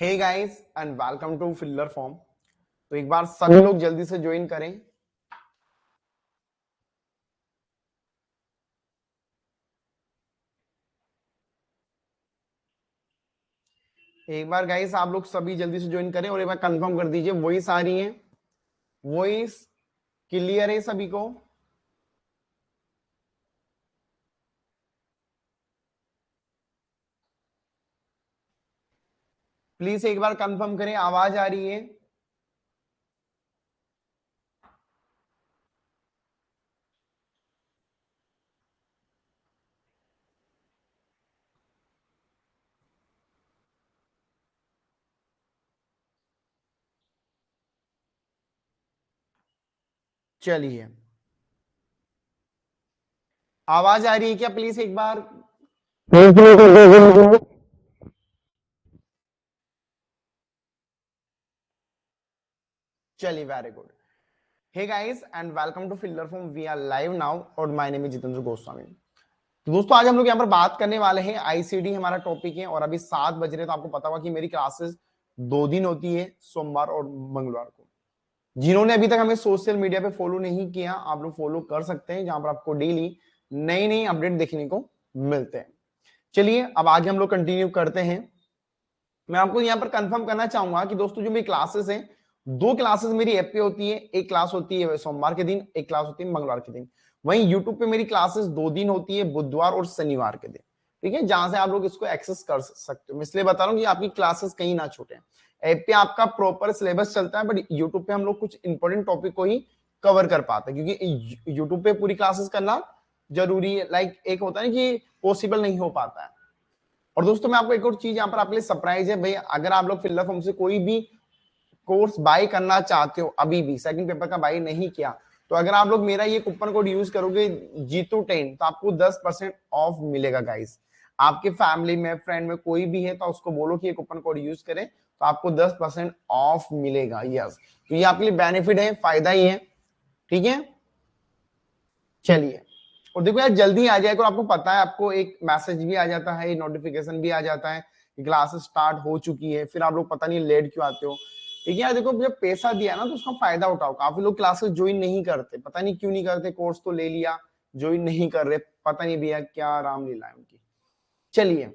Hey guys and welcome to filler form. तो एक बार सभी लोग जल्दी से ज्वाइन करें। एक बार गाइस आप लोग सभी जल्दी से ज्वाइन करें और एक बार कंफर्म कर दीजिए वॉइस आ रही है, वॉइस क्लियर है सभी को। प्लीज एक बार कंफर्म करें, आवाज आ रही है। चलिए, आवाज आ रही है क्या? प्लीज एक बार। चलिए, very good. Hey guys and welcome to filler form. We are live now और my name is Jitendra Goswami. तो दोस्तों आज हम लोग यहाँ पर बात करने वाले हैं, आईसीडी हमारा टॉपिक है और अभी 7 बज रहे हैं। तो आपको पता होगा कि मेरी क्लासेस 2 दिन होती है, सोमवार और मंगलवार को। जिन्होंने अभी तक हमें सोशल मीडिया पे फॉलो नहीं किया, आप लोग फॉलो कर सकते हैं, जहां पर आपको डेली नई नई अपडेट देखने को मिलते हैं। चलिए अब आगे हम लोग कंटिन्यू करते हैं। मैं आपको यहाँ पर कंफर्म करना चाहूंगा कि दोस्तों जो मेरी क्लासेस हैं, 2 क्लासेस मेरी ऐप पे होती है। एक क्लास होती है सोमवार के दिन, एक क्लास होती है मंगलवार के दिन। वहीं यूट्यूब पे मेरी क्लासेस 2 दिन होती है, बुधवार और शनिवार के दिन। ठीक है, जहां से आप लोग इसको एक्सेस कर सकते हो। मैं इसलिए बता रहा हूँ कि आपकी क्लासेस कहीं ना छूटे। ऐप पे आपका प्रॉपर सिलेबस चलता है, बट यूट्यूब पे हम लोग कुछ इंपॉर्टेंट टॉपिक को ही कवर कर पाते हैं, क्योंकि यूट्यूब पे पूरी क्लासेस करना जरूरी है। लाइक एक होता है ना कि पॉसिबल नहीं हो पाता है। और दोस्तों मैं आपको एक और चीज यहाँ पर आपके लिए सरप्राइज है भाई, अगर आप लोग फिलहाल हमसे कोई भी कोर्स बाय करना चाहते हो, अभी भी सेकंड पेपर का बाय नहीं किया, तो अगर आप लोग मेरा ये कूपन कोड यूज करोगे जीतू10, तो आपको 10% ऑफ मिलेगा गाइस। आपके फैमिली में, फ्रेंड में कोई भी है तो उसको बोलो कि ये कूपन कोड यूज करें, तो आपको 10% ऑफ मिलेगा। यस, तो ये आपके लिए बेनिफिट है, फायदा ही है। ठीक है, चलिए। और देखो यार, जल्दी आ जाएगा और आपको पता है, आपको एक मैसेज भी आ जाता है, नोटिफिकेशन भी आ जाता है कि क्लासेस स्टार्ट हो चुकी है। फिर आप लोग पता नहीं लेट क्यों आते हो। ठीक है यार, देखो जब पैसा दिया ना तो उसका फायदा उठाओ। काफी लोग क्लासेस ज्वाइन नहीं करते, पता नहीं क्यों नहीं करते। कोर्स तो ले लिया, ज्वाइन नहीं कर रहे, पता नहीं भैया क्या रामलीला है उनकी। चलिए,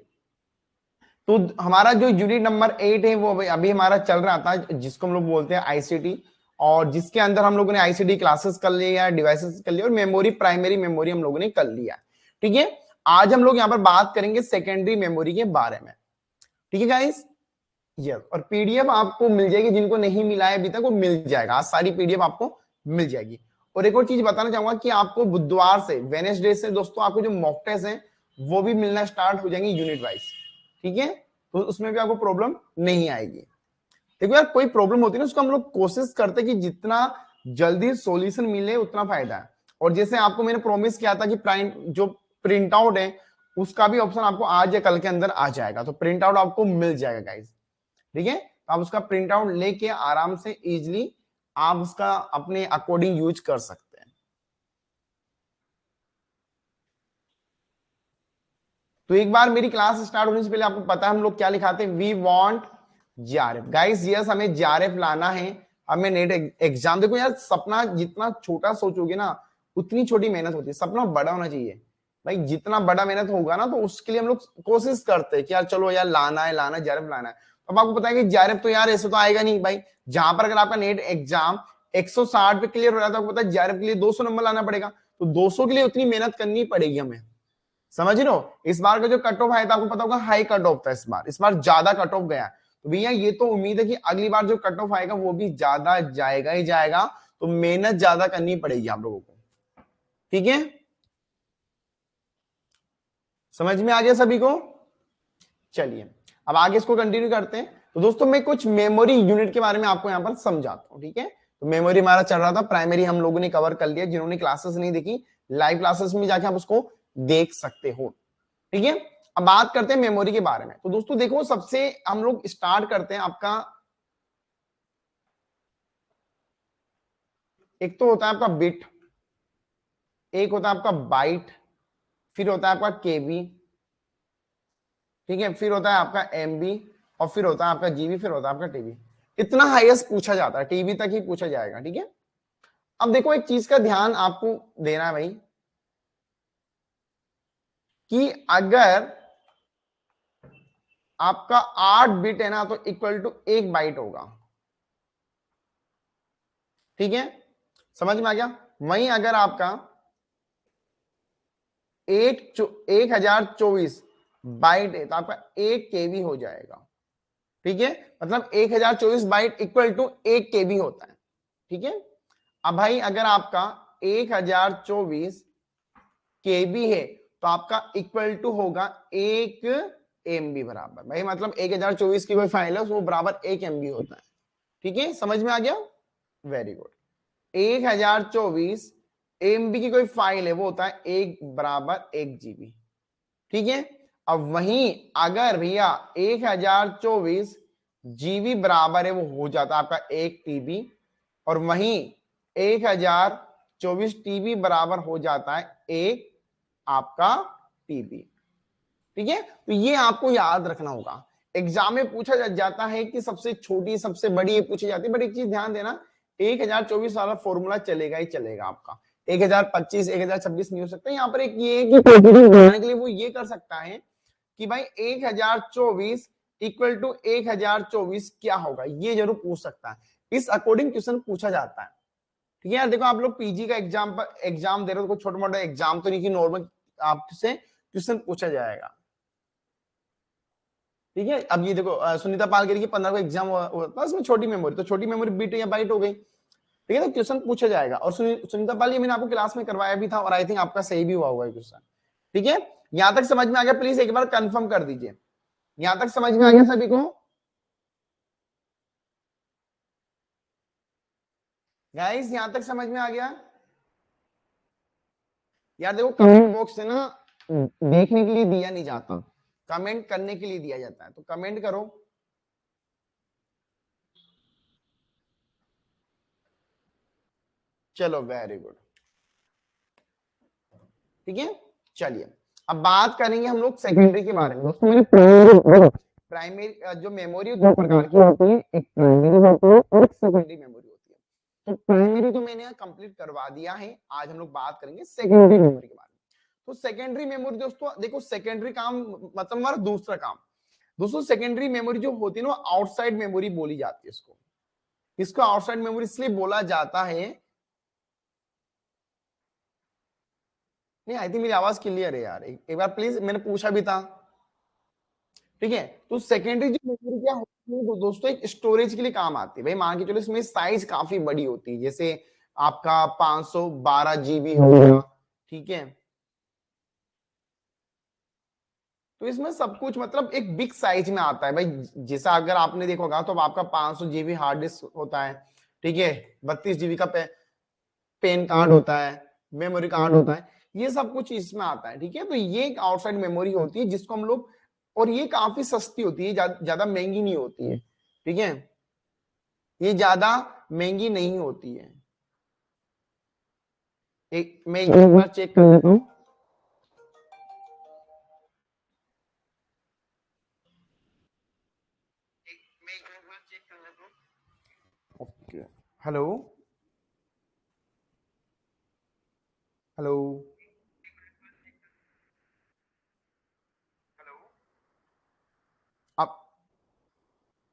तो हमारा जो यूनिट नंबर 8 है वो अभी हमारा चल रहा था, जिसको हम लोग बोलते हैं आईसीटी। और जिसके अंदर हम लोगों ने आईसीटी क्लासेस कर लिया, डिवाइसेस कर लिया और मेमोरी, प्राइमरी मेमोरी हम लोगों ने कर लिया। ठीक है, आज हम लोग यहाँ पर बात करेंगे सेकेंडरी मेमोरी के बारे में। ठीक है गाइस, यस। और पीडीएफ आपको मिल जाएगी, जिनको नहीं मिला है अभी तक वो मिल जाएगा। आज सारी पीडीएफ आपको मिल जाएगी। और एक और चीज बताना चाहूंगा कि आपको बुधवार से, वेडनेसडे से दोस्तों, आपको जो मॉक टेस्ट है वो भी मिलना स्टार्ट हो जाएंगे यूनिट वाइज। ठीक है, तो उसमें भी आपको प्रॉब्लम नहीं आएगी। देखो यार, कोई प्रॉब्लम होती है ना, उसको हम लोग कोशिश करते हैं कि जितना जल्दी सॉल्यूशन मिले उतना फायदा है। और जैसे आपको मैंने प्रॉमिस किया था कि जो प्रिंट आउट है उसका भी ऑप्शन आपको आज या कल के अंदर आ जाएगा, तो प्रिंट आउट आपको मिल जाएगा गाइस। ठीक है, तो आप उसका प्रिंट आउट लेके आराम से इजिली आप उसका अपने अकॉर्डिंग यूज कर सकते हैं। तो एक बार मेरी क्लास स्टार्ट होने से पहले आपको पता है हम लोग क्या लिखाते हैं, we want GRF. Guys yes, हमें जीआरएफ लाना है, हमें नेट एग्जाम। देखो यार, सपना जितना छोटा सोचोगे ना उतनी छोटी मेहनत होती है। सपना बड़ा होना चाहिए भाई, जितना बड़ा मेहनत होगा ना तो उसके लिए हम लोग कोशिश करते हैं कि यार चलो यार लाना है, लाना जीआरएफ लाना है। अब आपको पता है कि जीआरएफ तो यार ऐसे तो आएगा नहीं भाई। जहां पर अगर आपका नेट एग्जाम 160 पे क्लियर हो रहा था, आपको पता है जीआरएफ के लिए 200 नंबर लाना पड़ेगा। तो 200 के लिए उतनी मेहनत करनी पड़ेगी हमें। समझ रहे हो? इस बार का जो कट ऑफ आया था आपको पता होगा, हाई कट ऑफ था। इस बार ज्यादा कट ऑफ गया। तो भैया ये तो उम्मीद है कि अगली बार जो कट ऑफ आएगा वो भी ज्यादा जाएगा ही जाएगा। तो मेहनत ज्यादा करनी पड़ेगी आप लोगों को। ठीक है, समझ में आ गया सभी को? चलिए अब आगे इसको कंटिन्यू करते हैं। तो दोस्तों मैं कुछ मेमोरी यूनिट के बारे में आपको यहां पर समझाता हूं। ठीक है, तो मेमोरी हमारा चल रहा था, प्राइमरी हम लोगों ने कवर कर लिया। जिन्होंने क्लासेस नहीं देखी, लाइव क्लासेस में जाके आप उसको देख सकते हो। ठीक है, अब बात करते हैं मेमोरी के बारे में। तो दोस्तों देखो, सबसे हम लोग स्टार्ट करते हैं आपका, एक तो होता है आपका बिट, एक होता है आपका बाइट, फिर होता है आपका केबी। ठीक है, फिर होता है आपका एमबी, और फिर होता है आपका जीबी, फिर होता है आपका टीबी। इतना हाईएस्ट पूछा जाता है, टीबी तक ही पूछा जाएगा, ठीक है। अब देखो एक चीज का ध्यान आपको देना है भाई, कि अगर आपका 8 बिट है ना तो इक्वल टू 1 बाइट होगा, ठीक है, समझ में आ गया। वहीं अगर आपका 1024 बाइट है तो आपका 1 KB हो जाएगा, ठीक है। मतलब 1024 बाइट इक्वल टू 1 KB होता है, ठीक है। अब भाई अगर आपका 1024 KB है तो आपका इक्वल टू होगा 1 MB बराबर, भाई मतलब 1024 की कोई फाइल है वो बराबर 1 MB होता है, ठीक है, समझ में आ गया, वेरी गुड। 1024 MB की कोई फाइल है वो होता है 1 = 1 GB, ठीक है। अब वहीं अगर भैया 1024 GB बराबर है वो हो जाता है आपका 1 TB, और वहीं 1024 TB बराबर हो जाता है एक आपका TB, ठीक है। तो ये आपको याद रखना होगा। एग्जाम में पूछा जाता है कि सबसे छोटी सबसे बड़ी ये पूछी जाती है, बट एक चीज ध्यान देना, 1024 वाला फॉर्मूला चलेगा ही चलेगा आपका, 1025 1026 नहीं हो सकता। यहाँ पर एक ये बनाने के लिए वो ये कर सकता है कि भाई 1024 इक्वल टू 1024 क्या होगा, ये जरूर पूछ सकता है, इस अकॉर्डिंग क्वेश्चन पूछा जाता है, ठीक है यार। देखो आप लोग पीजी का एग्जाम दे रहे हो, कोई छोटा मोटा एग्जाम तो नहीं कि नॉर्मल आपसे क्वेश्चन पूछा जाएगा, ठीक है। अब ये देखो सुनीता पालकर की 15 को एग्जाम हुआ था, उसमें छोटी मेमोरी, तो छोटी मेमोरी बिट या बाइट हो गई, ठीक है, तो क्वेश्चन पूछा जाएगा। और सुनीता पाल ये मैंने आपको क्लास में करवाया भी था, और आई थिंक आपका सही भी हुआ होगा क्वेश्चन, ठीक है। यहां तक समझ में आ गया, प्लीज एक बार कंफर्म कर दीजिए, यहां तक समझ में आ गया सभी को गाइस, यहां तक समझ में आ गया यार। देखो कमेंट बॉक्स है ना देखने के लिए दिया नहीं जाता, कमेंट करने के लिए दिया जाता है, तो कमेंट करो। चलो वेरी गुड, ठीक है। चलिए अब बात करेंगे हम लोग सेकेंडरी के बारे में। दोस्तों मेरी प्राइमरी जो मेमोरी दो प्रकार की होती है, एक प्राइमरी होती है और एक सेकेंडरी मेमोरी होती है। तो प्राइमरी तो मैंने कंप्लीट करवा दिया है, आज हम लोग बात करेंगे सेकेंडरी मेमोरी के बारे में। तो सेकेंडरी मेमोरी दोस्तों देखो, सेकेंडरी काम मतलब हमारा दूसरा काम। दोस्तों सेकेंडरी मेमोरी जो होती है ना, आउटसाइड मेमोरी बोली जाती है इसको। इसको आउटसाइड मेमोरी इसलिए बोला जाता है, नहीं आई थिंक मेरी आवाज क्लियर है यार, एक बार प्लीज, मैंने पूछा भी था, ठीक है। तो सेकेंडरी जो मेमोरी क्या होती है वो दोस्तों एक स्टोरेज के लिए काम आती है। भाई मान के चलो इसमें साइज काफी बड़ी होती है, जैसे आपका 512 GB हो गया, ठीक है। तो इसमें सब कुछ मतलब एक बिग साइज में आता है भाई, जैसा अगर आपने देखा होगा तो आपका 500 GB हार्ड डिस्क होता है, ठीक है, 32 GB का पेन कार्ड होता है, मेमोरी कार्ड होता है, ये सब कुछ इसमें आता है, ठीक है। तो ये एक आउटसाइड मेमोरी होती है जिसको हम लोग, और ये काफी सस्ती होती है, ज्यादा महंगी नहीं होती है, ठीक है, ये ज्यादा महंगी नहीं होती है। मैं एक बार चेक कर लेता हूँ, ओके। हेलो हेलो, अब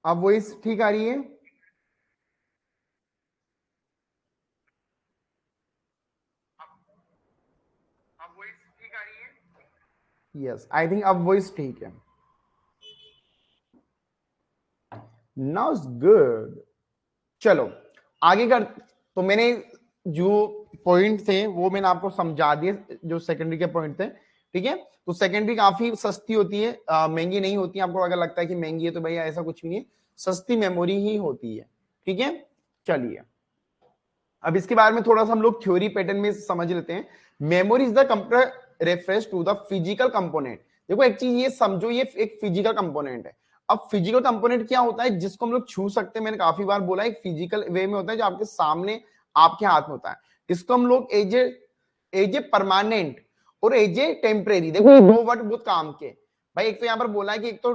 अब वॉइस ठीक आ रही है? अब वॉइस ठीक आ रही है? यस आई थिंक अब वॉइस ठीक है, नाउ इज गुड। चलो आगे कर, तो मैंने जो पॉइंट थे वो मैंने आपको समझा दिए, जो सेकेंडरी के पॉइंट थे, ठीक है। तो सेकेंडरी काफी सस्ती होती है, महंगी नहीं होती है। आपको अगर लगता है कि महंगी है तो भैया ऐसा कुछ भी नहीं है, सस्ती मेमोरी ही होती है, ठीक है। चलिए अब इसके बारे में थोड़ा सा हम लोग थ्योरी पैटर्न में समझ लेते हैं। Memory is the computer reference to the physical component. देखो एक चीज ये समझो, ये एक फिजिकल कंपोनेंट है। अब फिजिकल कंपोनेंट क्या होता है, जिसको हम लोग छू सकते हैं, मैंने काफी बार बोला, एक फिजिकल वे में होता है जो आपके सामने आपके हाथ में होता है। इसको हम लोग एज ए परमानेंट और एज ए टेम्परेरी, देखो ये दो वर्ड बहुत काम के। भाई एक तो यहाँ पर बोला है कि एक तो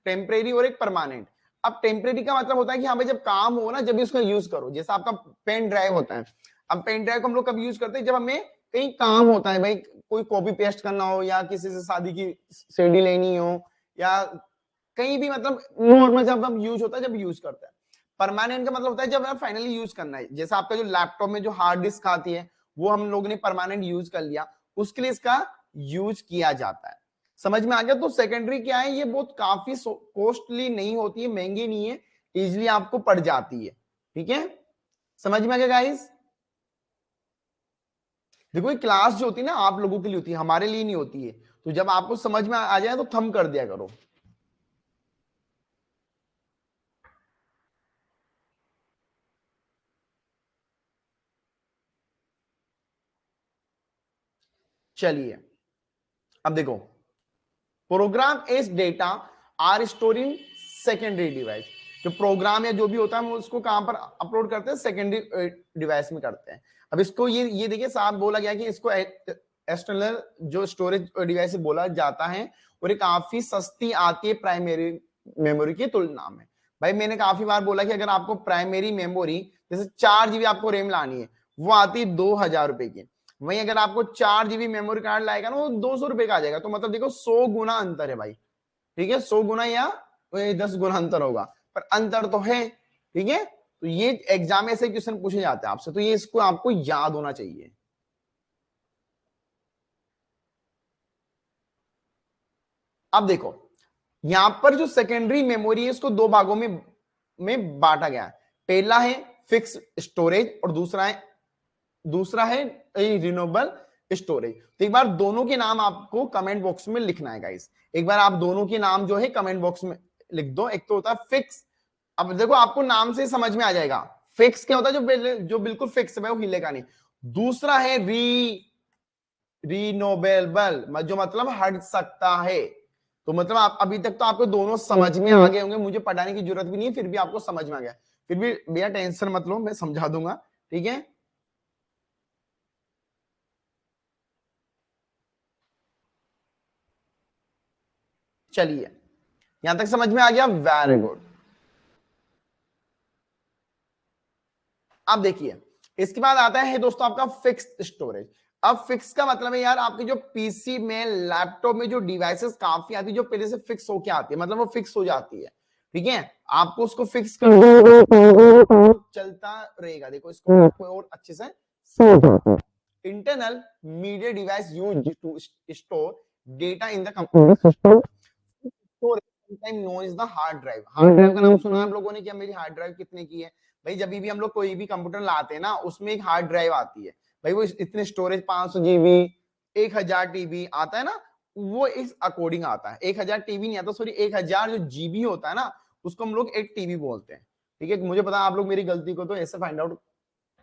टेम्परेरी और एक परमानेंट। अब टेम्परेरी का मतलब होता है कि हाँ भाई जब काम हो ना, जब भी उसका यूज करो। जैसा आपका पेन ड्राइव होता है, अब पेन ड्राइव को हम लोग कब यूज करते हैं, जब हमें कहीं काम होता है भाई, कोई कॉपी पेस्ट करना हो, या किसी से शादी की सीडी लेनी हो, या कहीं भी मतलब नॉर्मल जब हम यूज होता है, जब यूज करते हैं। परमानेंट का मतलब होता है जब फाइनली यूज करना है। जैसा आपका जो लैपटॉप में जो हार्ड डिस्क आती है, वो हम लोग ने परमानेंट यूज कर लिया, उसके लिए इसका यूज किया जाता है। समझ में आ गया? तो सेकेंडरी क्या है, ये बहुत काफी कॉस्टली नहीं होती है, महंगी नहीं है, इजिली आपको पड़ जाती है। ठीक है, समझ में आ गया गाइस? देखो ये क्लास जो होती है ना, आप लोगों के लिए होती है, हमारे लिए नहीं होती है। तो जब आपको समझ में आ जाए तो थंब कर दिया करो। चलिए अब देखो, program as data are store in secondary device. जो प्रोग्राम या जो भी होता है हम उसको कहां पर अपलोड करते हैं, सेकेंडरी डिवाइस में करते हैं। अब इसको ये देखिए, साफ बोला गया कि इसको एक्सटर्नल जो स्टोरेज डिवाइस बोला जाता है, और ये काफी सस्ती आती है प्राइमरी मेमोरी की तुलना में। भाई मैंने काफी बार बोला कि अगर आपको प्राइमरी मेमोरी जैसे 4 GB आपको रैम लानी है, वो आती है 2,000 रुपए की। वहीं अगर आपको 4 GB मेमोरी कार्ड लाएगा ना, वो 200 रुपए का आ जाएगा। तो मतलब देखो 100 गुना अंतर है भाई। ठीक है, 100 गुना या 10 गुना अंतर होगा, पर अंतर तो है। ठीक है, तो ये एग्जाम में ऐसे क्वेश्चन पूछे जाते हैं आपसे, तो ये इसको आपको याद होना चाहिए। अब देखो, यहां पर जो सेकेंडरी मेमोरी है, इसको दो भागों में बांटा गया है। पहला है फिक्स स्टोरेज, और दूसरा है रिन्यूएबल स्टोरेज। तो एक बार दोनों के नाम आपको कमेंट बॉक्स में लिखना है गाइस। एक बार आप दोनों के नाम जो है कमेंट बॉक्स में लिख दो। एक तो होता है फिक्स, अब देखो आपको नाम से समझ में आ जाएगा। फिक्स क्या होता है, जो बिल्कुल फिक्स है, वो हिलेगा नहीं। दूसरा है रिनोवेबल, जो मतलब हट सकता है। तो मतलब आप अभी तक तो आपको दोनों समझ में आ गए होंगे, मुझे पढ़ाने की जरूरत भी नहीं है, फिर भी आपको समझ में आ गया। फिर भी भैया टेंशन मत लो, मैं समझा दूंगा। ठीक है, चलिए यहां तक समझ में आ गया, वेरी गुड। अब देखिए, इसके बाद आता है दोस्तों आपका फिक्स स्टोरेज। अब फिक्स का मतलब है यार, आपके जो पीसी में, लैपटॉप में जो डिवाइसेस काफी आती है, जो पहले से फिक्स होके आती है, मतलब वो फिक्स हो जाती है। ठीक है, आपको उसको फिक्स कर चलता रहेगा। देखो इसको आपको और अच्छे से internal media device use to store data in the computer system, known is the hard drive. Hard drive का नाम सुना आप लोगों ने, क्या मेरी हार्ड ड्राइव कितने की है? भाई जब भी हम लोग कोई भी कंप्यूटर लाते हैं ना, उसमें एक हार्ड ड्राइव आती है भाई, वो इतने स्टोरेज 500 GB, 1,000 TB आता है ना, वो इस अकॉर्डिंग आता है। 1,000 TB नहीं आता, सॉरी 1,000 जो जीबी होता है ना, उसको हम लोग एक टीबी बोलते हैं। ठीक है, मुझे पता आप लोग मेरी गलती को तो ऐसे फाइंड आउट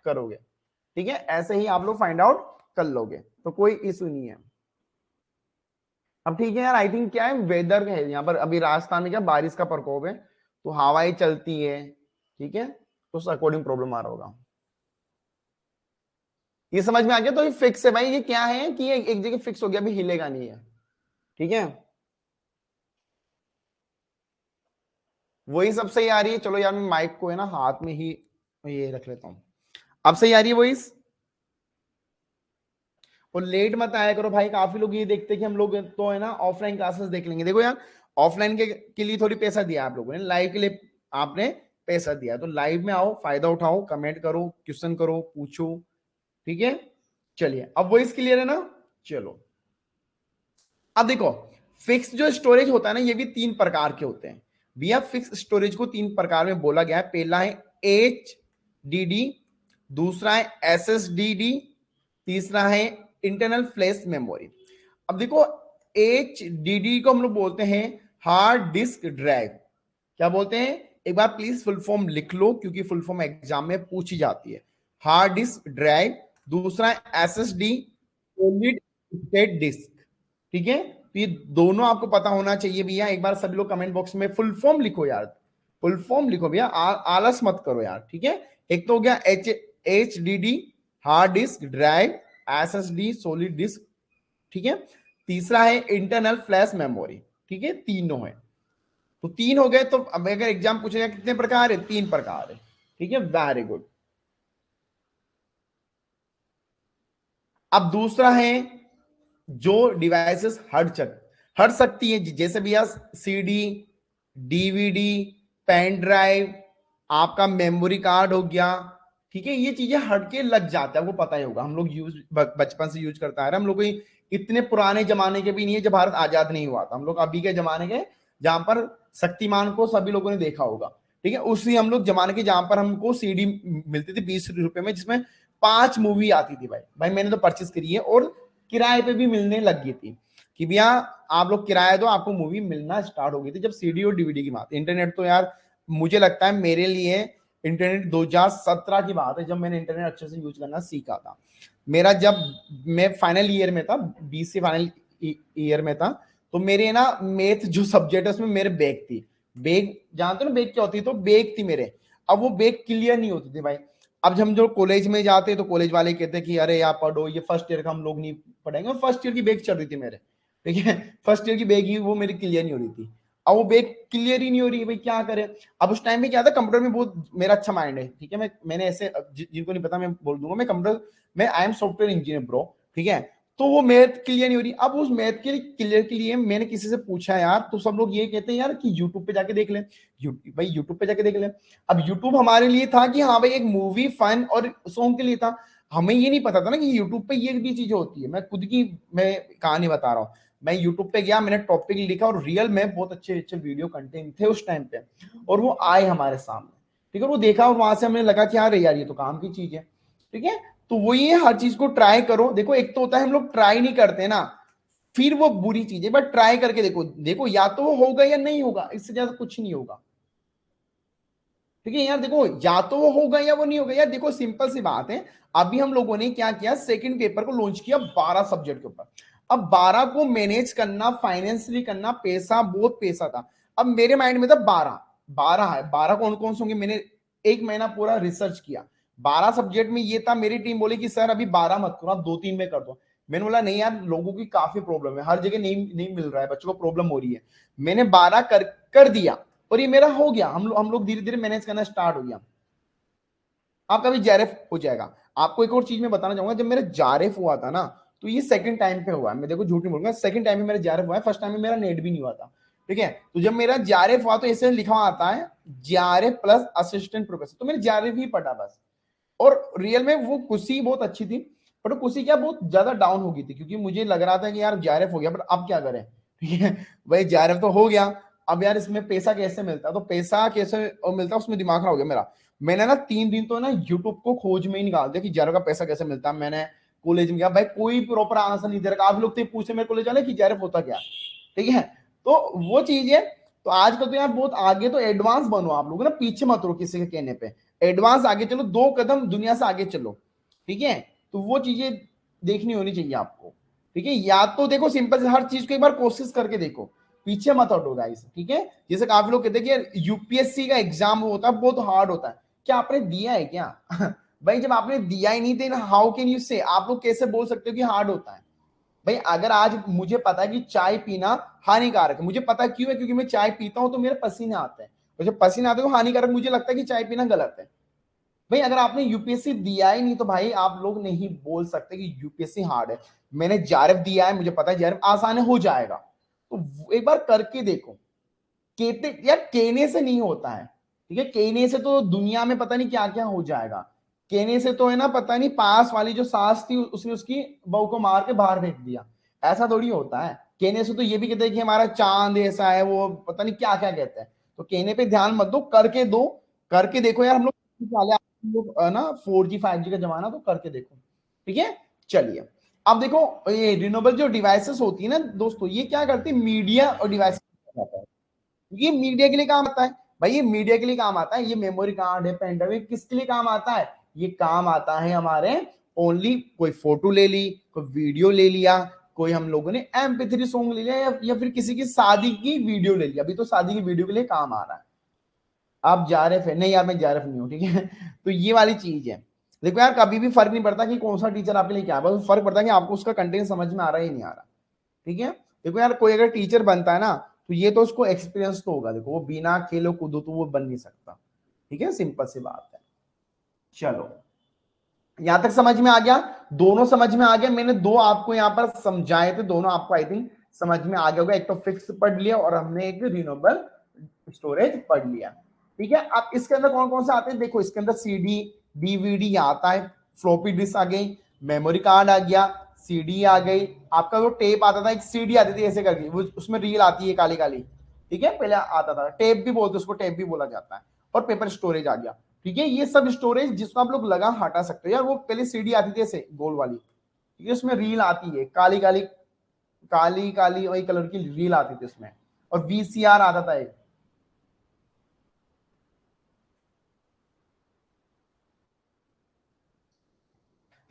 करोगे। ठीक है, ऐसे ही आप लोग फाइंड आउट कर लोगे, तो कोई इशू नहीं है। अब ठीक है यार, आई थिंक क्या है, वेदर है यहाँ पर अभी राजस्थान में, क्या बारिश का प्रकोप है, तो हवाएं चलती है। ठीक है, तो उस अकॉर्डिंग प्रॉब्लम आ रहा होगा। ये समझ में आ गया? तो ये फिक्स है भाई, ये क्या है कि ये एक जगह फिक्स हो गया, अभी हिलेगा नहीं है। ठीक है, वही सब सही आ रही है। चलो यार, मैं माइक को है ना हाथ में ही ये रख लेता हूं। अब सही आ रही है वॉइस? और लेट मत आया करो भाई, काफी लोग ये देखते हैं कि हम लोग तो है ना ऑफलाइन क्लासेस देख लेंगे। देखो यार, ऑफलाइन के लिए थोड़ी पैसा दिया आप लोगों ने, लाइव के लिए आपने पैसा दिया, तो लाइव में आओ, फायदा उठाओ, कमेंट करो, क्वेश्चन करो, पूछो। ठीक है, चलिए अब वॉइस क्लियर है ना? चलो अब देखो, फिक्स जो स्टोरेज होता है ना, ये भी 3 प्रकार के होते हैं भैया। फिक्स स्टोरेज को 3 प्रकार में बोला गया है। पहला है HDD, दूसरा है SSDD, तीसरा है इंटरनल फ्लैश मेमोरी। अब देखो, HDD को हम लोग बोलते हैं हार्ड डिस्क ड्राइव। क्या बोलते हैं? एक बार प्लीज फुल फॉर्म लिख लो, क्योंकि फुल फॉर्म एग्जाम में पूछी जाती है। Hard disk drive. दूसरा है SSD, सॉलिड स्टेट डिस्क। ठीक है, तो ये दोनों आपको पता होना चाहिए भैया। एक बार सभी लोग कमेंट बॉक्स में फुल फॉर्म लिखो यार, फुल फॉर्म लिखो भैया, आलस मत करो यार। ठीक है, एक तो हो गया HDD, hard disk drive, SSD, solid disk. ठीक है, तीसरा है इंटरनल फ्लैश मेमोरी। ठीक है, तीनों है। तो 3 हो गए। तो अब अगर एग्जाम पूछेगा कितने प्रकार है, 3 प्रकार है। ठीक है, वेरी गुड। अब दूसरा है जो डिवाइसेस हट सकती है, जैसे भैया सीडी, डीवीडी, पेन ड्राइव, आपका मेमोरी कार्ड हो गया। ठीक है, ये चीजें हट के लग जाता है, वो पता ही होगा, हम लोग यूज बचपन से यूज करता है। हम लोग कोई इतने पुराने जमाने के भी नहीं है जब भारत आजाद नहीं हुआ था, हम लोग अभी के जमाने के, जहां पर शक्तिमान को सभी लोगों ने देखा होगा। ठीक है, उसी हम लोग जमाने के जहां पर हमको सीडी मिलती थी 20 रुपए में, जिसमें 5 मूवी आती थी। भाई भाई मैंने तो परचेस करी है, और किराए पे भी मिलने लग गई थी कि भैया आप लोग किराया दो, आपको मूवी मिलना स्टार्ट हो गई थी जब सीडी और डीवीडी की बात। इंटरनेट तो यार मुझे लगता है मेरे लिए इंटरनेट 2017 की बात है जब मैंने इंटरनेट अच्छे से यूज करना सीखा था। मेरा जब मैं फाइनल ईयर में था, 20 से फाइनल ईयर में था, तो मेरे ना मैथ जो सब्जेक्ट है उसमें मेरे बैक थी। बैक जानते हो ना बैक क्या होती है, तो बैक थी मेरे। अब वो बैक क्लियर नहीं होती थी भाई। अब जब हम जो कॉलेज में जाते तो कॉलेज वाले कहते कि अरे आप पढ़ो, ये फर्स्ट ईयर का हम लोग नहीं पढ़ेंगे। फर्स्ट ईयर की बैक चल रही थी मेरे। ठीक है, फर्स्ट ईयर की बैक ही वो मेरी क्लियर नहीं हो रही थी। अब वो बैक क्लियर ही नहीं हो रही है, भाई क्या करें। अब उस टाइम पे क्या था, कंप्यूटर में बहुत मेरा अच्छा माइंड है। ठीक है, मैंने ऐसे जिनको नहीं पता मैं बोल दूंगा, मैं कंप्यूटर में I am software engineer bro. ठीक है, तो वो मैथ क्लियर नहीं हो रही। अब उस मैथ के लिए क्लियर के लिए मैंने किसी से पूछा यार, तो सब लोग ये कहते हैं यार कि यूट्यूब पे जाके देख ले। भाई यूट्यूब पे जाके देख ले। अब यूट्यूब हमारे लिए था कि हाँ भाई एक मूवी फन और सॉन्ग के लिए था। हमें ये नहीं पता था ना कि यूट्यूब पे ये भी चीजें होती है। मैं कहानी बता रहा हूँ। मैं यूट्यूब पे गया, मैंने टॉपिक लिखा, और रियल में बहुत अच्छे अच्छे वीडियो कंटेंट थे उस टाइम पे, और वो आए हमारे सामने। ठीक है, वो देखा, और वहां से हमें लगा कि हाँ यार ये तो काम की चीज है। ठीक है, तो वही है, हर चीज को ट्राई करो। देखो एक तो होता है हम लोग ट्राई नहीं करते ना, फिर वो बुरी चीज है, बट ट्राई करके देखो। देखो या तो वो होगा या नहीं होगा, इससे ज्यादा कुछ नहीं होगा। ठीक है यार, देखो या तो वो होगा या वो नहीं होगा। यार देखो सिंपल सी बात है, अभी हम लोगों ने क्या किया, सेकंड पेपर को लॉन्च किया 12 सब्जेक्ट के ऊपर। अब 12 को मैनेज करना, फाइनेंशियली करना, पैसा, बहुत पैसा था। अब मेरे माइंड में था 12, 12 है, 12 कौन कौन से होंगे। मैंने एक महीना पूरा रिसर्च किया। 12 सब्जेक्ट में ये था। मेरी टीम बोली कि सर अभी 12 मत करो, आप 2-3 में कर दो। मैंने बोला नहीं यार, लोगों की काफी प्रॉब्लम है, हर जगह नहीं नहीं मिल रहा है, बच्चों को प्रॉब्लम हो रही है। मैंने 12 कर दिया, और ये मेरा हो गया। हम लोग धीरे धीरे मैनेज करना स्टार्ट हो गया। आपका भी जेआरएफ हो जाएगा। आपको एक और चीज मैं बताना चाहूंगा, जब मेरा जेआरएफ हुआ था ना, तो ये सेकंड टाइम पे हुआ है। मैं देखो झूठ नहीं बोलूंगा, सेकंड टाइम में मेरा जेआरएफ हुआ है, फर्स्ट टाइम में मेरा नेट भी नहीं हुआ था। ठीक है, तो जब मेरा जेआरएफ हुआ तो ऐसे लिखा हुआ आता है जेआरएफ प्लस असिस्टेंट प्रोफेसर, तो मैंने जेआरएफ ही पढ़ा बस। और रियल में वो कुर्सी बहुत अच्छी थी, बट वो कुर्सी क्या बहुत ज्यादा डाउन हो गई थी, क्योंकि मुझे लग रहा था कि यार जेआरएफ हो गया, बट अब क्या करें। ठीक है, भाई जेआरएफ तो हो गया, अब यार इसमें पैसा कैसे मिलता है, तो पैसा कैसे मिलता है उसमें दिमाग खराब हो गया मेरा। मैंने ना 3 दिन तो ना यूट्यूब को खोज में ही निकाल दिया कि जेआरएफ का पैसा कैसे मिलता है। मैंने कॉलेज में गया, भाई कोई प्रॉपर आंसर नहीं दे रहा। काफी लोग तो पूछे मेरे कॉलेज वाले कि जेआरएफ होता क्या। ठीक है, तो वो चीज है। तो आजकल तो यार बहुत आगे, तो एडवांस बनो आप लोग ना, पीछे मत रहो किसी के कहने पे। एडवांस आगे चलो, 2 कदम दुनिया से आगे चलो। ठीक है, तो वो चीजें देखनी होनी चाहिए आपको। ठीक है, या तो देखो सिंपल से हर चीज को एक बार कोशिश करके देखो, पीछे मत हटो गाइस। ठीक है, जैसे काफी लोग कहते हैं कि यूपीएससी का एग्जाम होता है बहुत हार्ड होता है, क्या आपने दिया है क्या? भाई जब आपने दिया ही नहीं, देन हाउ कैन यू से, आप लोग कैसे बोल सकते हो कि हार्ड होता है? भाई अगर आज मुझे पता है कि चाय पीना हानिकारक है, मुझे पता क्यों है, क्योंकि मैं चाय पीता हूं तो मेरे पसीने आते हैं, और जब पसीने आते हैं तो हानिकारक मुझे लगता है कि चाय पीना गलत है। भाई अगर आपने यूपीएससी दिया ही नहीं, तो भाई आप लोग नहीं बोल सकते कि यूपीएससी हार्ड है। मैंने जेआरएफ दिया है, मुझे पता है जेआरएफ आसान हो जाएगा, तो एक बार करके देखो। कहते यार कहने से नहीं होता है। ठीक है, कहने से तो दुनिया में पता नहीं क्या क्या हो जाएगा। कहने से तो है ना, पता नहीं पास वाली जो सास थी उसने उसकी बहू को मार के बाहर फेंक दिया, ऐसा थोड़ी होता है। कहने से तो ये भी कहते हैं कि हमारा चांद ऐसा है, वो पता नहीं क्या क्या कहते हैं। तो कहने पे ध्यान मत दो, करके दो। करके देखो यार, हम लोग ना 4G 5G का जमाना, तो करके देखो। ठीक है, चलिए। अब देखो ये रिन्यूएबल जो डिवाइसेस होती है ना दोस्तों, ये क्या करती है, मीडिया और डिवाइस, ये मीडिया के लिए काम आता है। भाई ये मीडिया के लिए काम आता है, ये मेमोरी कार्ड है, पेन ड्राइव, किसके लिए काम आता है? ये काम आता है हमारे ओनली, कोई फोटो ले ली, कोई वीडियो ले लिया, कोई हम लोगों ने MP3 सॉन्ग ले लिया, या फिर किसी की शादी की वीडियो ले लिया। अभी तो शादी की वीडियो के लिए काम आ रहा है। आप जा रहे थे नहीं यार, मैं जा रहा नहीं हूँ। ठीक है, तो ये वाली चीज है। देखो यार कभी भी फर्क नहीं पड़ता कि कौन सा टीचर आपके लिए क्या है, बस फर्क पड़ता है कि आपको उसका कंटेंट समझ में आ रहा है या नहीं आ रहा। ठीक है, देखो यार कोई अगर टीचर बनता है ना, तो ये तो उसको एक्सपीरियंस तो होगा। देखो वो बिना खेलो कूदो तो वो बन नहीं सकता। ठीक है, सिंपल सी बात है। चलो यहां तक समझ में आ गया, दोनों समझ में आ गया। मैंने दो आपको यहां पर समझाए थे, दोनों आपको आई थिंक समझ में आ गया होगा। एक तो फिक्स पढ़ लिया और हमने एक रिन्यूएबल स्टोरेज पढ़ लिया। ठीक है, अब इसके अंदर कौन कौन से आते हैं देखो। इसके अंदर सीडी डीवीडी आता है, फ्लॉपी डिस्क आ गई, मेमोरी कार्ड आ गया, सीडी आ गई, आपका वो टेप आता था, एक सीडी आती थी ऐसे करके, वो उसमें रील आती है काली काली। ठीक है, पहले आता था, टेप भी बोलते, उसको टेप भी बोला जाता है। और पेपर स्टोरेज आ गया। ठीक है, ये सब स्टोरेज जिसको आप लोग लगा हटा सकते हो यार। वो पहले सीडी आती थी ऐसे गोल वाली, ठीक है, उसमें रील आती है काली काली, काली काली वही कलर की रील आती थी उसमें। और वीसीआर आता था एक।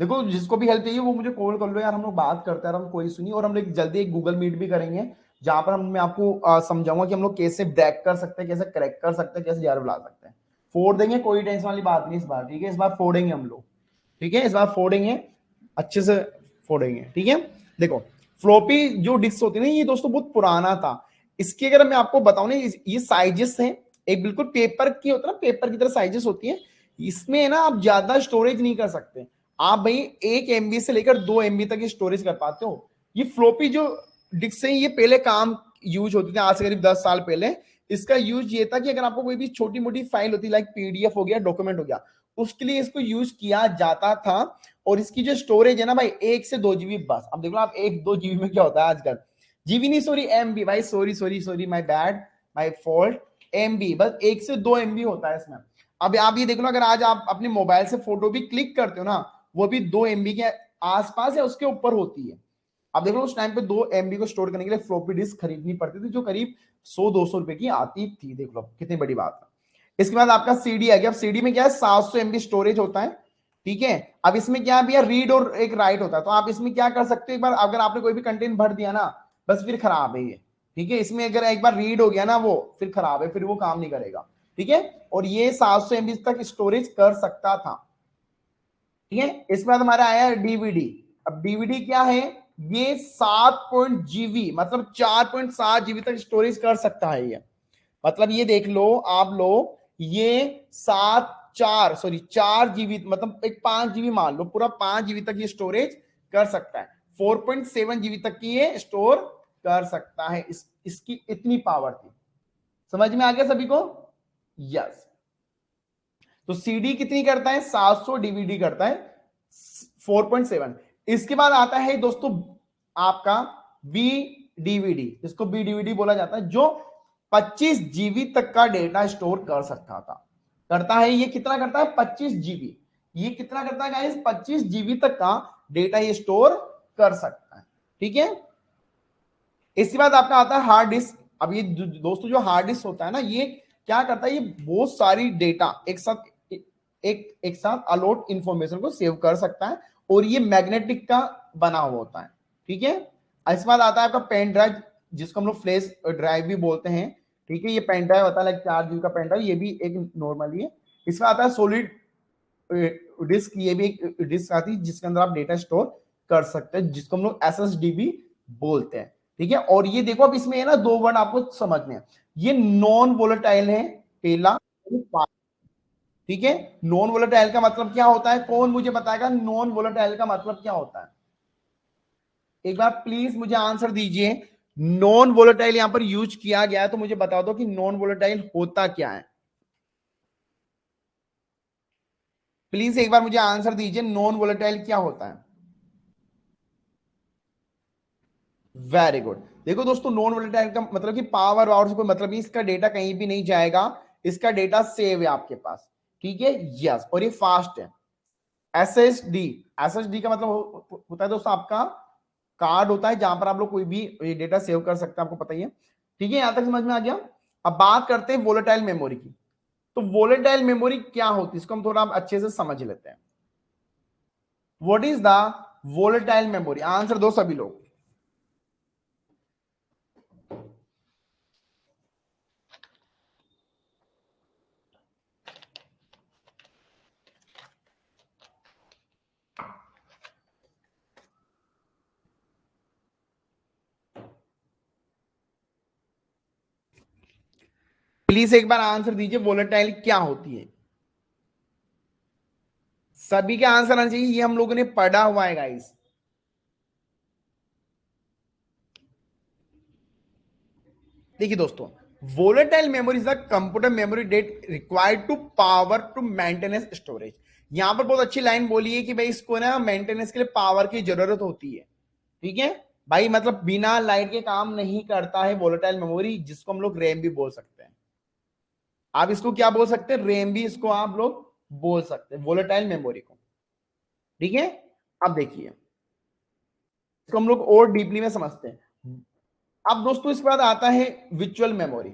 देखो जिसको भी हेल्प चाहिए वो मुझे कॉल कर लो यार, हम लोग बात करते हैं, हम कोई सुनिए। और हम लोग जल्दी एक गूगल मीट भी करेंगे जहां पर मैं आपको समझाऊंगा कि हम लोग कैसे ब्रेक कर सकते हैं, कैसे क्रैक कर सकते हैं, कैसे जार ला सकते हैं। फोड़ देंगे, कोई टेंशन वाली बात नहीं इस बार। ठीक है, इस बार फोड़ेंगे हम लोग। ठीक है, इस बार फोड़ेंगे, अच्छे से फोड़ेंगे। ठीक है, देखो फ्लोपी जो डिस्क होती है ना, ये दोस्तों बहुत पुराना था। इसकी अगर मैं आपको बताऊं ना, ये साइजेस हैं, एक बिल्कुल पेपर की होता है ना, पेपर की तरह साइजेस होती है। इसमें ना आप ज्यादा स्टोरेज नहीं कर सकते। आप भाई 1 MB से लेकर 2 MB तक की स्टोरेज कर पाते हो। ये फ्लोपी जो डिस्क है, ये पहले काम यूज होती थी, आज से करीब 10 साल पहले। इसका यूज ये था कि अगर आपको कोई भी छोटी मोटी फाइल होती, लाइक पीडीएफ हो गया, डॉक्यूमेंट हो गया, उसके लिए इसको यूज किया जाता था। और इसकी जो स्टोरेज है ना भाई, 1 से 2 GB बस। अब देख लो आप, 1-2 GB में क्या होता है आजकल, जीबी नहीं सॉरी, एमबी भाई, sorry sorry sorry, my bad, my fault. MB बस 1 से 2 MB होता है इसमें। अब आप ये देख लो, अगर आज आप अपने मोबाइल से फोटो भी क्लिक करते हो ना, वो भी 2 MB के आसपास या उसके ऊपर होती है। अब देखो उस टाइम पे 2 MB को स्टोर करने के लिए फ्लोपी डिस्क खरीदनी पड़ती थी, जो करीब 100-200 रुपए की आती थी। देख लो कितनी बड़ी बात है। इसके बाद आपका सीडी आ गया। अब सीडी में क्या है, 700 MB स्टोरेज होता है। ठीक है, अब इसमें क्या भैया, रीड और एक राइट होता है। तो आप इसमें क्या कर सकते हो, एक बार अगर आपने कोई भी कंटेंट भर दिया ना, बस फिर खराब है ये। ठीक है, इसमें अगर एक बार रीड हो गया ना, वो फिर खराब है, फिर वो काम नहीं करेगा। ठीक है, और ये 700 MB तक स्टोरेज कर सकता था। ठीक है, इसके बाद हमारा आया डीवीडी। अब डीवीडी क्या है, ये 7 जीबी मतलब 4.7 GB तक स्टोरेज कर सकता है ये। मतलब ये देख लो आप लोग, ये 4 जीबी मतलब एक 5 GB मान लो, पूरा 5 GB तक ये स्टोरेज कर सकता है। 4.7 GB तक की ये स्टोर कर सकता है। इसकी इतनी पावर थी। समझ में आ गया सभी को? यस। तो सीडी कितनी करता है, 700, डीवीडी करता है 4.7। इसके बाद आता है दोस्तों आपका बी डीवीडी, इसको बी डीवीडी बोला जाता है, जो 25 GB तक का डेटा स्टोर कर सकता था। करता है ये, कितना करता है, 25 GB। ये कितना करता है गाइस, 25 GB तक का डेटा ये स्टोर कर सकता है। ठीक है, इसके बाद आपका आता है हार्ड डिस्क। अब ये दोस्तों जो हार्ड डिस्क होता है ना, ये क्या करता है, ये बहुत सारी डेटा एक साथ एक साथ अलॉट इंफॉर्मेशन को सेव कर सकता है। और ये मैग्नेटिक का बना हुआ होता है। ठीक है, इसके बाद आता है आपका पेन ड्राइव, जिसको हम लोग फ्लैश ड्राइव भी बोलते हैं। ठीक है, ये पेन ड्राइव होता है, लाइक 4 GB का पेन ड्राइव, ये भी एक नॉर्मली है। इसमें आता है सॉलिड डिस्क, ये भी एक डिस्क आती है जिसके अंदर आप डेटा स्टोर कर सकते हैं, जिसको हम लोग एसएसडी भी बोलते हैं। ठीक है, और ये देखो अब इसमें है ना, दो वर्ड आपको समझने हैं। ये नॉन वोलेटाइल है पहला। ठीक है, नॉन वोलेटाइल का मतलब क्या होता है, कौन मुझे बताएगा नॉन वोलेटाइल का मतलब क्या होता है? एक बार प्लीज मुझे आंसर दीजिए। नॉन वोलेटाइल यहां पर यूज किया गया है, तो मुझे बता दो कि नॉन वोलेटाइल होता क्या है। प्लीज एक बार मुझे आंसर दीजिए, नॉन वोलेटाइल क्या होता है? Very good. देखो दोस्तों, नॉन वोलेटाइल का मतलब कि पावर वावर से कोई मतलब नहीं, इसका डेटा कहीं भी नहीं जाएगा, इसका डेटा सेव है आपके पास। ठीक है, यस, और ये फास्ट है। एसएसडी, एसएसडी का मतलब होता है दोस्तों आपका कार्ड होता है, जहां पर आप लोग कोई भी डेटा सेव कर सकते हैं, आपको पता ही है। ठीक है, यहां तक समझ में आ गया। अब बात करते हैं वोलेटाइल मेमोरी की। तो वोलेटाइल मेमोरी क्या होती है, इसको हम थोड़ा अच्छे से समझ लेते हैं। What is the volatile memory? Answer दो सभी लोग। प्लीज एक बार आंसर दीजिए, वोलेटाइल क्या होती है? सभी के आंसर आना चाहिए, ये हम लोगों ने पढ़ा हुआ है गाइस। देखिए दोस्तों, volatile memory is the computer memory that required to power to maintenance storage. यहां पर बहुत अच्छी लाइन बोली है कि भाई इसको ना मेंटेनेंस के लिए पावर की जरूरत होती है। ठीक है भाई, मतलब बिना लाइट के काम नहीं करता है वोलेटाइल मेमोरी, जिसको हम लोग रैम भी बोल सकते हैं। आप इसको क्या बोल सकते हैं? रैम भी इसको आप लोग बोल सकते हैं, वोलेटाइल मेमोरी को। ठीक है, अब देखिए इसको हम लोग और डीपली में समझते हैं। अब दोस्तों इसके बाद आता है विचुअल मेमोरी।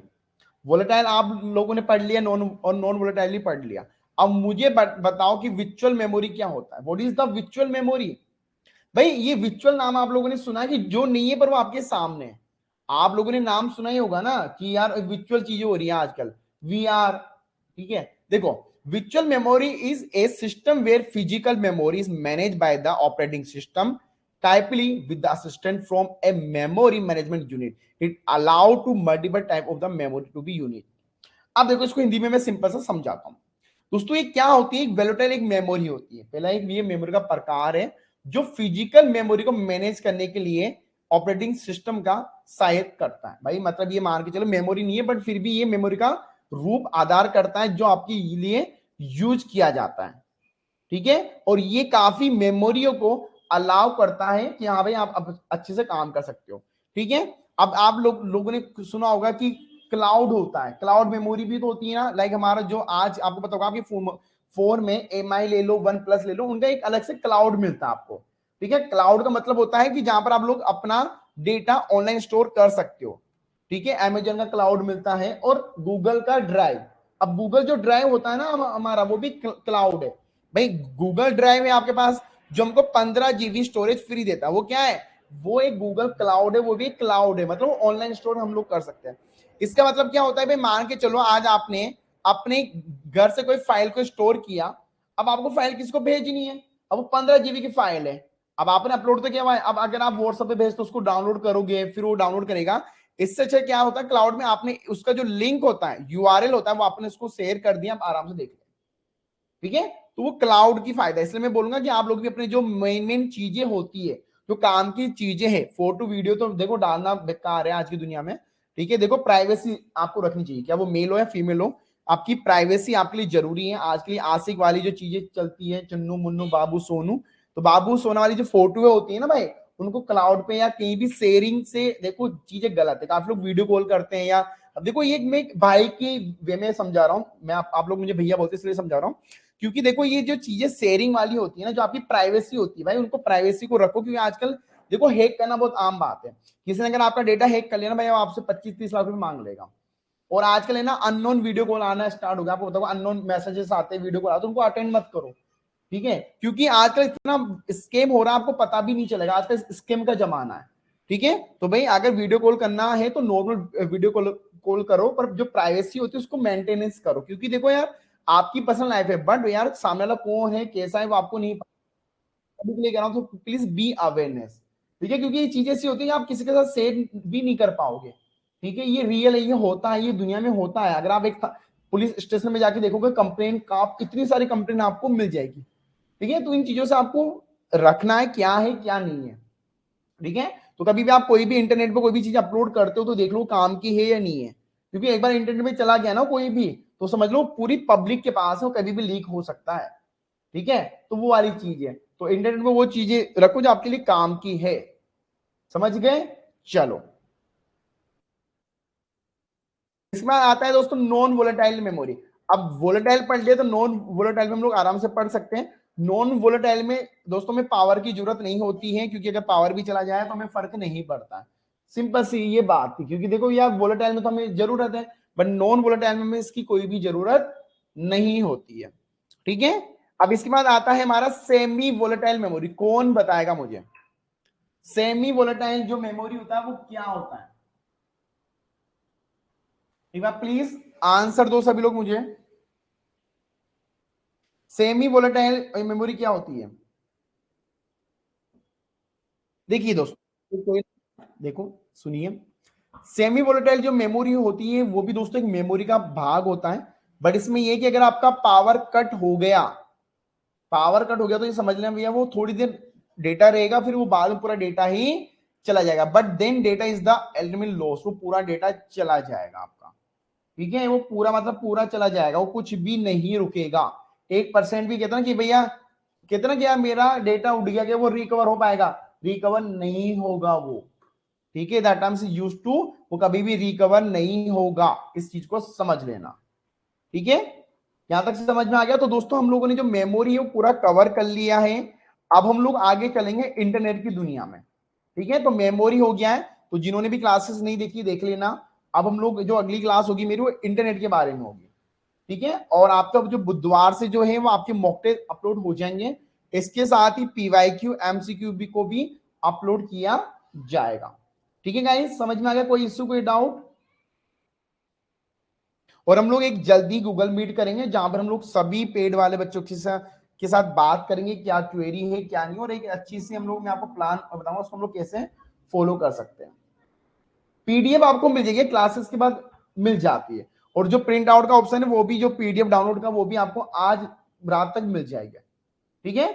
वोलेटाइल आप लोगों ने पढ़ लिया, नॉन और नॉन वोलेटाइल ही पढ़ लिया। अब मुझे बताओ कि विचुअल मेमोरी क्या होता है? व्हाट इज द विचुअल मेमोरी? भाई ये विचुअल नाम आप लोगों ने सुना है कि जो नहीं है पर वो आपके सामने है। आप लोगों ने नाम सुना ही होगा ना कि यार विचुअल चीजें हो रही है आजकल, वीआर। ठीक है, देखो, विचुअल memory is a system where physical memory is manage by the operating system, typically with the assistant from a memory management unit. It allow to multiple type of the memory to be unit. अब देखो इसको हिंदी में मैं simple सा समझाता हूं। दोस्तों ये क्या होती है? एक वोलेटाइल एक मेमोरी होती है। पहला एक ये मेमोरी का प्रकार है जो फिजिकल मेमोरी को मैनेज करने के लिए ऑपरेटिंग सिस्टम का सहायता करता है। भाई मतलब ये मान के चलो मेमोरी नहीं है बट फिर भी ये मेमोरी का रूप आधार करता है जो आपके लिए यूज किया जाता है। ठीक है, और ये काफी मेमोरियों को अलाउ करता है कि हाँ भाई आप अब अच्छे से काम कर सकते हो। ठीक है, अब आप लोगों ने सुना होगा कि क्लाउड होता है, क्लाउड मेमोरी भी तो होती है ना। लाइक हमारा जो आज आपको पता होगा, आपके फोन में एमआई ले लो, वन प्लस ले लो, उनका एक अलग से क्लाउड मिलता है आपको। ठीक है, क्लाउड का मतलब होता है कि जहां पर आप लोग अपना डेटा ऑनलाइन स्टोर कर सकते हो। ठीक है, अमेजन का क्लाउड मिलता है और गूगल का ड्राइव। अब गूगल जो ड्राइव होता है ना हमारा, वो भी क्लाउड है। भाई गूगल ड्राइव है आपके पास, जो हमको 15 GB स्टोरेज फ्री देता है, वो क्या है? वो एक गूगल क्लाउड है, वो भी एक क्लाउड है, मतलब ऑनलाइन स्टोर हम लोग कर सकते हैं। इसका मतलब क्या होता है? भाई मान के चलो आज आपने अपने घर से कोई फाइल को स्टोर किया, अब आपको फाइल किसको भेजनी है? अब वो 15 GB की फाइल है, अब आपने अपलोड तो किया हुआ है, अब अगर आप व्हाट्सएप पे भेज तो उसको डाउनलोड करोगे, फिर वो डाउनलोड करेगा। इससे अच्छा क्या होता है, क्लाउड में आपने उसका जो लिंक होता है, यूआरएल होता है, वो आपने उसको शेयर कर दिया, आप आराम से देख लो। ठीक है, तो वो क्लाउड की फायदा है। इसलिए मैं बोलूंगा कि आप लोग भी अपने जो मेन मेन चीजें होती है, जो काम की चीजें हैं, फोटो वीडियो तो देखो डालना बेकार है आज की दुनिया में। ठीक है, देखो प्राइवेसी आपको रखनी चाहिए, क्या वो मेल हो या फीमेल हो, आपकी प्राइवेसी आपके लिए जरूरी है। आज के लिए आशिक वाली जो चीजें चलती है, चन्नू मुन्नू बाबू सोनू, तो बाबू सोना वाली जो फोटो होती है ना भाई, उनको क्लाउड पे या कहीं भी शेयरिंग से, देखो चीजें गलत है। काफी लोग वीडियो कॉल करते हैं, या अब देखो ये मैं भाई की वे में समझा रहा हूँ, मैं आप लोग मुझे भैया बोलते इसलिए समझा रहा हूँ, क्योंकि देखो ये जो चीजें शेयरिंग वाली होती है ना, जो आपकी प्राइवेसी होती है, भाई उनको प्राइवेसी को रखो। क्योंकि आजकल देखो हैक करना बहुत आम बात है। किसी ने अगर आपका डेटा हैक कर लिया ना भाई, वो आपसे 25-30 लाख रुपए मांग लेगा। और आजकल है ना अननोन वीडियो कॉल आना स्टार्ट हो गया, आपको बताओ अननोन मैसेजेस आते हैं, वीडियो कॉल आते हैं, उनको अटेंड मत करो। ठीक है, क्योंकि आजकल इतना स्कैम हो रहा है, आपको पता भी नहीं चलेगा, आजकल स्कैम का जमाना है। ठीक है, तो भाई अगर वीडियो कॉल करना है तो नॉर्मल वीडियो कॉल करो, पर जो प्राइवेसी होती है उसको मेंटेनेंस करो। क्योंकि देखो यार, आपकी पर्सनल लाइफ है, बट यार सामने वाला कौन है, कैसा है, वो आपको नहीं पता। अभी के लिए कह रहा हूं, तो प्लीज बी अवेयरनेस। ठीक है, क्योंकि ये चीजें ऐसी होती है कि आप किसी के साथ शेयर भी नहीं कर पाओगे। ठीक है, ये रियल है, ये होता है, ये दुनिया में होता है। अगर आप एक पुलिस स्टेशन में जाके देखोगे कंप्लेन का, इतनी सारी कंप्लेन आपको मिल जाएगी। ठीक है, तो इन चीजों से आपको रखना है क्या है क्या नहीं है। ठीक है, तो कभी भी आप कोई भी इंटरनेट पे कोई भी चीज अपलोड करते हो तो देख लो काम की है या नहीं है। क्योंकि एक बार इंटरनेट में चला गया ना कोई भी, तो समझ लो पूरी पब्लिक के पास है, वो कभी भी लीक हो सकता है। ठीक है, तो वो वाली चीज है। तो इंटरनेट में वो चीजें रखो जो आपके लिए काम की है। समझ गए? चलो, इसमें आता है दोस्तों नॉन वोलेटाइल मेमोरी। अब वोलेटाइल पढ़ लिया तो नॉन वोलेटाइल में हम लोग आराम से पढ़ सकते हैं। नॉन वोलेटाइल में दोस्तों में पावर की जरूरत नहीं होती है, क्योंकि अगर पावर भी चला जाए तो हमें फर्क नहीं पड़ता। सिंपल सी ये बात थी, क्योंकि देखो यार वोलेटाइल में तो हमें जरूरत है, बट नॉन वोलेटाइल में इसकी कोई भी जरूरत नहीं होती है। ठीक है, अब इसके बाद आता है हमारा सेमी वोलेटाइल मेमोरी। कौन बताएगा मुझे सेमी वोलेटाइल जो मेमोरी होता है वो क्या होता है? एक बार प्लीज आंसर दो सभी लोग मुझे, सेमी वोलेटाइल मेमोरी क्या होती है? देखिए दोस्तों, देखो सुनिए, सेमी वोलेटाइल जो मेमोरी होती है वो भी दोस्तों एक मेमोरी का भाग होता है, बट इसमें यह कि अगर आपका पावर कट हो गया, तो ये समझ लें भैया वो थोड़ी देर डेटा रहेगा, फिर वो बाद में पूरा डेटा ही चला जाएगा, but then data is the ultimate loss, वो पूरा डेटा चला जाएगा आपका, ठीक है, वो पूरा मतलब पूरा चला जाएगा, वो कुछ भी नहीं रुकेगा। 1% भी कहता ना कि भैया कितना क्या मेरा डेटा उड़ गया, कि वो रिकवर हो पाएगा, रिकवर नहीं होगा वो, ठीक है, दैट टर्म्स यूज टू, वो कभी भी रिकवर नहीं होगा, इस चीज को समझ लेना, ठीक है। यहां तक समझ में आ गया। तो दोस्तों हम लोगों ने जो मेमोरी है वो पूरा कवर कर लिया है। अब हम लोग आगे चलेंगे इंटरनेट की दुनिया में, ठीक है। तो मेमोरी हो गया है, तो जिन्होंने भी क्लासेस नहीं देखी देख लेना। अब हम लोग जो अगली क्लास होगी मेरी वो इंटरनेट के बारे में होगी, ठीक है। और आपका जो बुधवार से जो है वो आपके मॉक टेस्ट अपलोड हो जाएंगे, इसके साथ ही पीवाईक्यू एमसीक्यू भी को भी अपलोड किया जाएगा, ठीक है गाइस, समझ में आ गया, कोई इश्यू कोई डाउट। और हम लोग एक जल्दी गूगल मीट करेंगे जहां पर हम लोग सभी पेड वाले बच्चों के साथ बात करेंगे, क्या क्वेरी है क्या नहीं, और एक अच्छी सी हम लोग, मैं आपको प्लान बताऊंगा उसको हम लोग कैसे फॉलो कर सकते हैं। पीडीएफ आपको मिल जाएगी क्लासेस के बाद, मिल जाती है, और जो प्रिंट आउट का ऑप्शन है वो भी, जो पीडीएफ डाउनलोड का वो भी आपको आज रात तक मिल जाएगा, ठीक है।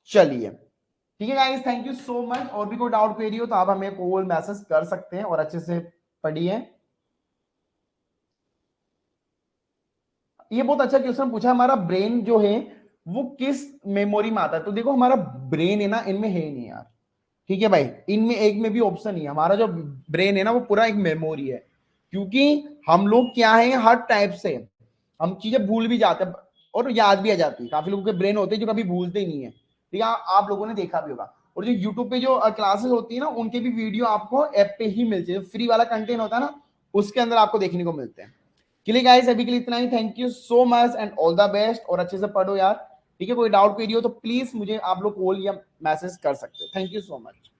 चलिए ठीक है guys, thank you so much. और भी कोई डाउट क्वेरी हो तो आप हमें कॉल मैसेज कर सकते हैं, और अच्छे से पढ़िए। ये बहुत अच्छा क्वेश्चन पूछा, हमारा ब्रेन जो है वो किस मेमोरी में आता है। तो देखो हमारा ब्रेन है ना, इनमें है नहीं यार, ठीक है भाई, इनमें एक में भी ऑप्शन नहीं है। हमारा जो ब्रेन है ना वो पूरा एक मेमोरी है, क्योंकि हम लोग क्या है, हर टाइप से हम चीजें भूल भी जाते हैं और याद भी आ जाती है। काफी लोगों के ब्रेन होते हैं जो कभी भूलते ही नहीं है, ठीक है, आप लोगों ने देखा भी होगा। और जो यूट्यूब पे जो क्लासेस होती है ना, उनके भी वीडियो आपको ऐप पे ही मिलते हैं, फ्री वाला कंटेंट होता है ना, उसके अंदर आपको देखने को मिलते हैं। चलिए गाइस, अभी के लिए इतना ही, thank you so much and all the best, और अच्छे से पढ़ो यार, ठीक है। कोई डाउट क्वेरी हो तो प्लीज मुझे आप लोग कॉल या मैसेज कर सकते हैं। Thank you so much.